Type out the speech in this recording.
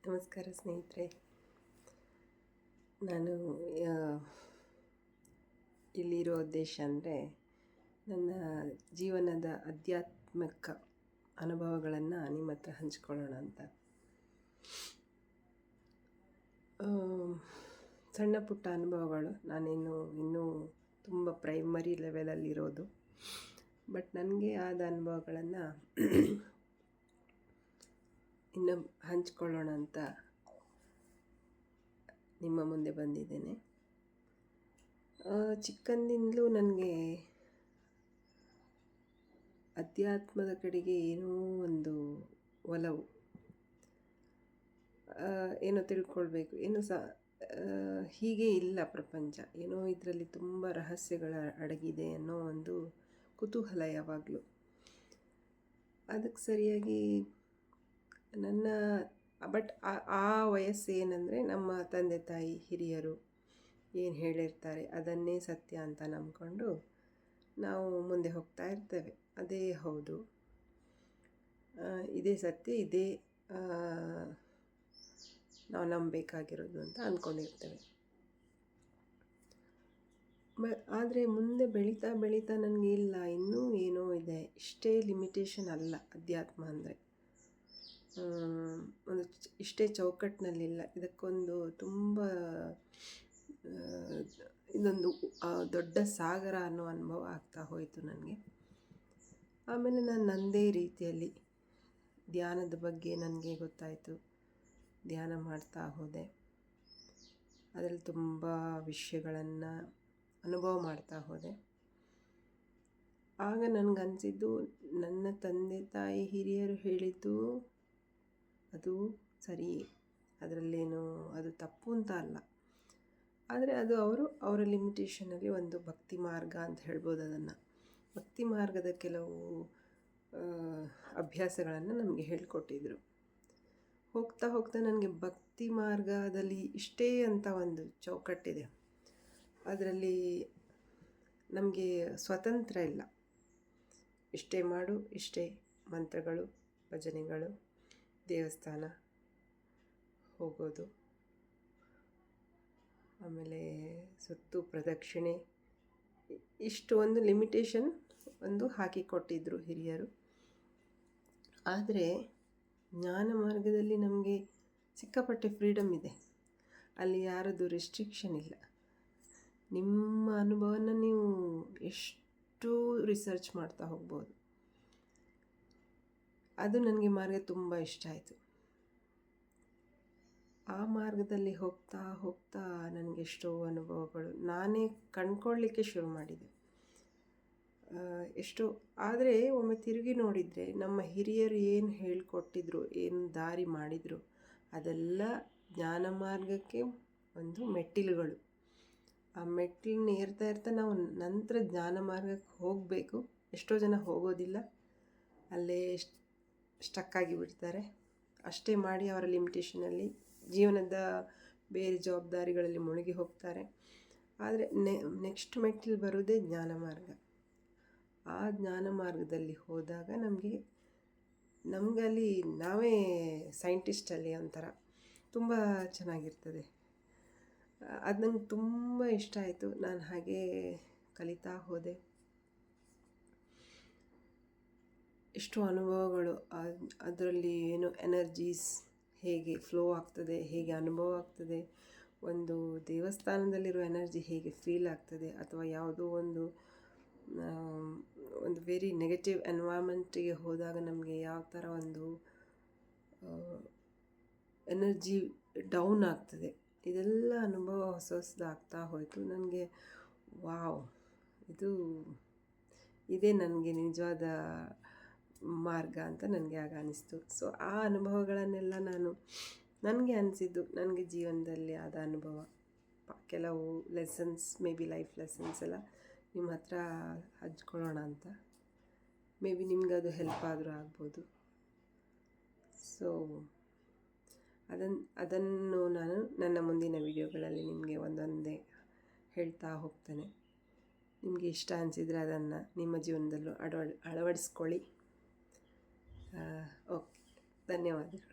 ನಮಸ್ಕಾರ ಸ್ನೇಹಿತರೆ. ನಾನು ಇಲ್ಲಿರೋ ಉದ್ದೇಶ ಅಂದರೆ ನನ್ನ ಜೀವನದ ಆಧ್ಯಾತ್ಮಿಕ ಅನುಭವಗಳನ್ನು ನಿಮ್ಮ ಹತ್ರ ಹಂಚ್ಕೊಳ್ಳೋಣ ಅಂತ. ಸಣ್ಣ ಪುಟ್ಟ ಅನುಭವಗಳು. ಇನ್ನೂ ತುಂಬ ಪ್ರೈಮರಿ ಲೆವೆಲಲ್ಲಿರೋದು. ಬಟ್ ನನಗೆ ಆದ ಅನುಭವಗಳನ್ನು ಇನ್ನು ಹಂಚ್ಕೊಳ್ಳೋಣ ಅಂತ ನಿಮ್ಮ ಮುಂದೆ ಬಂದಿದ್ದೇನೆ. ಚಿಕ್ಕಂದಿನಿಂದಲೂ ನನಗೆ ಅಧ್ಯಾತ್ಮದ ಕಡೆಗೆ ಏನೋ ಒಂದು ಒಲವು, ಏನೋ ತಿಳ್ಕೊಳ್ಬೇಕು, ಹೀಗೆ ಇಲ್ಲ ಪ್ರಪಂಚ, ಏನೋ ಇದರಲ್ಲಿ ತುಂಬ ರಹಸ್ಯಗಳ ಅಡಗಿದೆ ಅನ್ನೋ ಒಂದು ಕುತೂಹಲ ಯಾವಾಗಲೂ. ಅದಕ್ಕೆ ಸರಿಯಾಗಿ ಆ ವಯಸ್ಸು ಏನಂದರೆ, ನಮ್ಮ ತಂದೆ ತಾಯಿ ಹಿರಿಯರು ಏನು ಹೇಳಿರ್ತಾರೆ ಅದನ್ನೇ ಸತ್ಯ ಅಂತ ನಂಬ್ಕೊಂಡು ನಾವು ಮುಂದೆ ಹೋಗ್ತಾ ಇರ್ತೇವೆ. ಅದೇ ಹೌದು, ಇದೇ ಸತ್ಯ, ಇದೇ ನಾವು ನಂಬಬೇಕಾಗಿರೋದು ಅಂತ ಅಂದ್ಕೊಂಡಿರ್ತೇವೆ. ಆದರೆ ಮುಂದೆ ಬೆಳೀತಾ ಬೆಳೀತಾ ನನಗೆ ಇಲ್ಲ, ಇನ್ನೂ ಏನೋ ಇದೆ, ಇಷ್ಟೇ ಲಿಮಿಟೇಷನ್ ಅಲ್ಲ ಅಧ್ಯಾತ್ಮ ಅಂದರೆ, ಒಂದು ಇಷ್ಟೇ ಚೌಕಟ್ಟಿನಲ್ಲಿಲ್ಲ, ಇದಕ್ಕೊಂದು ತುಂಬ ಇದೊಂದು ದೊಡ್ಡ ಸಾಗರ ಅನ್ನೋ ಅನುಭವ ಆಗ್ತಾ ಹೋಯಿತು ನನಗೆ. ಆಮೇಲೆ ನಾನು ನನ್ನದೇ ರೀತಿಯಲ್ಲಿ ಧ್ಯಾನದ ಬಗ್ಗೆ ನನಗೆ ಗೊತ್ತಾಯಿತು. ಧ್ಯಾನ ಮಾಡ್ತಾ ಹೋದೆ, ಅದರಲ್ಲಿ ತುಂಬ ವಿಷಯಗಳನ್ನು ಅನುಭವ ಮಾಡ್ತಾ ಹೋದೆ. ಆಗ ನನಗನ್ಸಿದ್ದು, ನನ್ನ ತಂದೆ ತಾಯಿ ಹಿರಿಯರು ಹೇಳಿದ್ದು ಅದು ಸರಿ, ಅದರಲ್ಲೇನು ಅದು ತಪ್ಪು ಅಂತ ಅಲ್ಲ. ಆದರೆ ಅದು ಅವರ ಲಿಮಿಟೇಷನಲ್ಲಿ ಒಂದು ಭಕ್ತಿ ಮಾರ್ಗ ಅಂತ ಹೇಳ್ಬೋದು. ಅದನ್ನು ಭಕ್ತಿ ಮಾರ್ಗದ ಕೆಲವು ಅಭ್ಯಾಸಗಳನ್ನು ನಮಗೆ ಹೇಳಿಕೊಟ್ಟಿದ್ರು. ಹೋಗ್ತಾ ಹೋಗ್ತಾ ನನಗೆ ಭಕ್ತಿ ಮಾರ್ಗದಲ್ಲಿ ಇಷ್ಟೇ ಅಂತ ಒಂದು ಚೌಕಟ್ಟಿದೆ, ಅದರಲ್ಲಿ ನಮಗೆ ಸ್ವತಂತ್ರ ಇಲ್ಲ. ಇಷ್ಟೇ ಮಾಡು, ಇಷ್ಟೇ ಮಂತ್ರಗಳು, ಭಜನೆಗಳು, ದೇವಸ್ಥಾನ ಹೋಗೋದು, ಆಮೇಲೆ ಸುತ್ತು ಪ್ರದಕ್ಷಿಣೆ, ಇಷ್ಟು ಒಂದು ಲಿಮಿಟೇಷನ್ ಒಂದು ಹಾಕಿಕೊಟ್ಟಿದ್ದರು ಹಿರಿಯರು. ಆದರೆ ಜ್ಞಾನ ಮಾರ್ಗದಲ್ಲಿ ನಮಗೆ ಸಿಕ್ಕಾಪಟ್ಟೆ ಫ್ರೀಡಮ್ ಇದೆ. ಅಲ್ಲಿ ಯಾರದು ರೆಸ್ಟ್ರಿಕ್ಷನ್ ಇಲ್ಲ. ನಿಮ್ಮ ಅನುಭವನ ನೀವು ಎಷ್ಟು ರಿಸರ್ಚ್ ಮಾಡ್ತಾ ಹೋಗ್ಬೋದು. ಅದು ನನಗೆ ಮಾರ್ಗ ತುಂಬ ಇಷ್ಟ ಆಯಿತು. ಆ ಮಾರ್ಗದಲ್ಲಿ ಹೋಗ್ತಾ ಹೋಗ್ತಾ ನನಗೆ ಎಷ್ಟೋ ಅನುಭವಗಳು ನಾನೇ ಕಂಡ್ಕೊಳ್ಳಿಕ್ಕೆ ಶುರು ಮಾಡಿದೆ. ಆದರೆ ಒಮ್ಮೆ ತಿರುಗಿ ನೋಡಿದರೆ ನಮ್ಮ ಹಿರಿಯರು ಏನು ಹೇಳಿಕೊಟ್ಟಿದ್ರು, ಏನು ದಾರಿ ಮಾಡಿದರು, ಅದೆಲ್ಲ ಜ್ಞಾನ ಮಾರ್ಗಕ್ಕೆ ಒಂದು ಮೆಟ್ಟಿಲುಗಳು. ಆ ಮೆಟ್ಟಿಲನ್ನ ಏರ್ತಾ ಇರ್ತಾ ನಾವು ನಂತರ ಜ್ಞಾನ ಮಾರ್ಗಕ್ಕೆ ಹೋಗಬೇಕು. ಎಷ್ಟೋ ಜನ ಹೋಗೋದಿಲ್ಲ, ಅಲ್ಲೇ ಸ್ಟಕ್ಕಾಗಿ ಬಿಡ್ತಾರೆ. ಅಷ್ಟೇ ಮಾಡಿ ಅವರ ಲಿಮಿಟೇಷನಲ್ಲಿ ಜೀವನದ ಬೇರೆ ಜವಾಬ್ದಾರಿಗಳಲ್ಲಿ ಮುಳುಗಿ ಹೋಗ್ತಾರೆ. ಆದರೆ ನೆಕ್ಸ್ಟ್ ಮೆಟ್ಟಿಲು ಬರೋದೇ ಜ್ಞಾನ ಮಾರ್ಗ. ಆ ಜ್ಞಾನ ಮಾರ್ಗದಲ್ಲಿ ಹೋದಾಗ ನಮಗಲ್ಲಿ ನಾವೇ ಸೈಂಟಿಸ್ಟಲ್ಲಿ ಒಂಥರ ತುಂಬ ಚೆನ್ನಾಗಿರ್ತದೆ. ಅದು ನಂಗೆ ತುಂಬ ಇಷ್ಟ ಆಯಿತು. ನಾನು ಹಾಗೇ ಕಲಿತಾ ಹೋದೆ. ಎಷ್ಟೋ ಅನುಭವಗಳು, ಅದರಲ್ಲಿ ಏನು ಎನರ್ಜೀಸ್ ಹೇಗೆ ಫ್ಲೋ ಆಗ್ತದೆ, ಹೇಗೆ ಅನುಭವ ಆಗ್ತದೆ, ಒಂದು ದೇವಸ್ಥಾನದಲ್ಲಿರೋ ಎನರ್ಜಿ ಹೇಗೆ ಫೀಲ್ ಆಗ್ತದೆ, ಅಥವಾ ಯಾವುದೋ ಒಂದು ವೆರಿ ನೆಗೆಟಿವ್ ಎನ್ವೈರ್ಮೆಂಟಿಗೆ ಹೋದಾಗ ನಮಗೆ ಯಾವ ಥರ ಒಂದು ಎನರ್ಜಿ ಡೌನ್ ಆಗ್ತದೆ, ಇದೆಲ್ಲ ಅನುಭವ ಹೊಸದಾಗ್ತಾ ಹೋಯಿತು ನನಗೆ. ವಾವ್, ಇದೇ ನನಗೆ ನಿಜವಾದ ಮಾರ್ಗ ಅಂತ ನನಗೆ ಆಗ ಅನಿಸ್ತು. ಸೊ ಆ ಅನುಭವಗಳನ್ನೆಲ್ಲ ನನಗೆ ಅನಿಸಿದ್ದು, ನನಗೆ ಜೀವನದಲ್ಲಿ ಆದ ಅನುಭವ, ಕೆಲವು lessons, may be life lessons ಎಲ್ಲ ನಿಮ್ಮ ಹತ್ರ ಹಂಚ್ಕೊಳ್ಳೋಣ ಅಂತ. ಮೇ ಬಿ ನಿಮ್ಗೆ ಅದು ಹೆಲ್ಪ್ ಆದರೂ ಆಗ್ಬೋದು. ಸೊ ಅದನ್ನು ನಾನು ನನ್ನ ಮುಂದಿನ ವಿಡಿಯೋಗಳಲ್ಲಿ ನಿಮಗೆ ಒಂದೊಂದೇ ಹೇಳ್ತಾ ಹೋಗ್ತೇನೆ. ನಿಮಗೆ ಇಷ್ಟ ಅನಿಸಿದರೆ ಅದನ್ನು ನಿಮ್ಮ ಜೀವನದಲ್ಲೂ ಅಳವಡಿಸ್ಕೊಳ್ಳಿ. ಓಕೆ, ಧನ್ಯವಾದಗಳು.